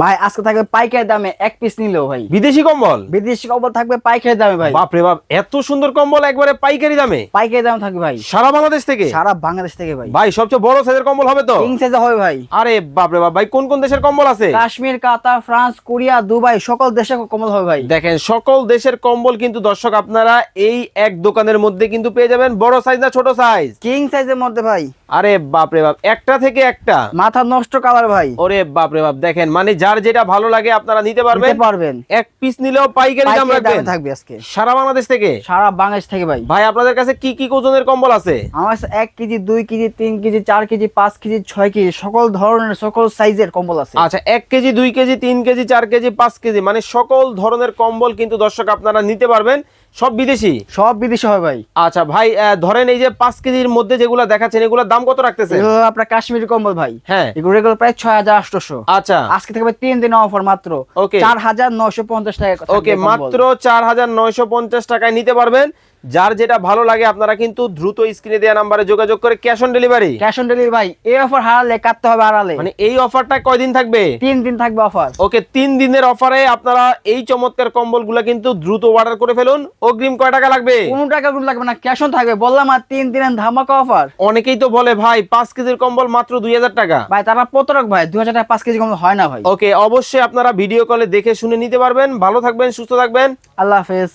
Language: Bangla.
ভাই আজকে থাকবে পাইকারি দামে এক পিস নিলেও ভাই। বিদেশি কম্বল, বিদেশি কম্বল থাকবে পাইকারি দামে ভাই। বাপরে বাপ, এত সুন্দর কম্বল একবারে পাইকারি দামে। পাইকারি দাম থাকবে ভাই সারা বাংলাদেশ থেকে? সারা বাংলাদেশ থেকে ভাই। ভাই সবচেয়ে বড় সাইজের কম্বল হবে তো? কিং সাইজে হবে ভাই। আরে বাপরে বাপ, ভাই কোন কোন দেশের কম্বল আছে? কাশ্মীর, কাতার, ফ্রান্স, কোরিয়া, দুবাই সকল দেশে কম্বল হবে ভাই। দেখেন সকল দেশের কম্বল কিন্তু দর্শক আপনারা এই এক দোকানের মধ্যে কিন্তু পেয়ে যাবেন। বড় সাইজ না ছোট সাইজ? কিং সাইজের মধ্যে ভাই। আরে বাপরে বাপ, একটা থেকে একটা মাথা নষ্ট কালার ভাই। ওরে বাপরে বাপ, দেখেন মানে যার যেটা ভালো লাগে আপনারা নিতে পারবেন। এক পিস নিলেও পাইকারি দাম রাখবেন। থাকবে আজকে সারা বাংলাদেশ থেকে? সারা বাংলাদেশ থেকে ভাই। ভাই আপনাদের কাছে কি কি ওজনের কম্বল আছে? আমার কাছে 1 KG, 2 KG, 3 KG, 4 KG, 5 KG, 6 KG সকল ধরনের সকল সাইজের কম্বল আছে। আচ্ছা, 1 KG, 2 KG, 3 KG, 4 KG, 5 KG মানে সকল ধরনের কম্বল কিন্তু দর্শক আপনারা নিতে পারবেন। সব বিদেশি? সব বিদেশি হবে ভাই। আচ্ছা ভাই, ধরেন এই যে 5 কেজির মধ্যে যেগুলো দেখাচ্ছেন এগুলোর দাম কত রাখতেছেন? এগুলো আপনার কাশ্মীরি কম্বল ভাই। হ্যাঁ, এগুলো রেগুলার প্রায় 6800। আচ্ছা আজকে থাকবে 3 দিন অফার মাত্র ওকে 4950 টাকা। ওকে, মাত্র 4950 টাকায় নিতে পারবেন। যার যেটা ভালো লাগে আপনারা কিন্তু দ্রুত স্ক্রিনে দেওয়া নাম্বারে যোগাযোগ করে cash on delivery. Cash on delivery ভাই। এই অফার হারালে কাটতে হবে আড়ালে। মানে এই অফারটা কয়দিন থাকবে? 3 দিন থাকবে অফার। ওকে, 3 দিনের অফারে আপনারা এই চমৎকার কম্বলগুলো কিন্তু দ্রুত অর্ডার করে ফেলুন। অগ্রিম কয় টাকা লাগবে? কোনো টাকা কোনো লাগবে না, ক্যাশ অন থাকবে। বললাম আর 3 দিনের ধামাকা অফার। অনেকেই তো বলে ভাই 5 কেজির কম্বল মাত্র 2000 টাকা। ভাই তারা প্রতারক ভাই। 2000 টাকা 5 কেজি কম্বল হয় না ভাই। ওকে, অবশ্যই আপনারা ভিডিও কলে দেখে শুনে নিতে পারবেন। ভালো থাকবেন, সুস্থ থাকবেন, আল্লাহ হাফেজ।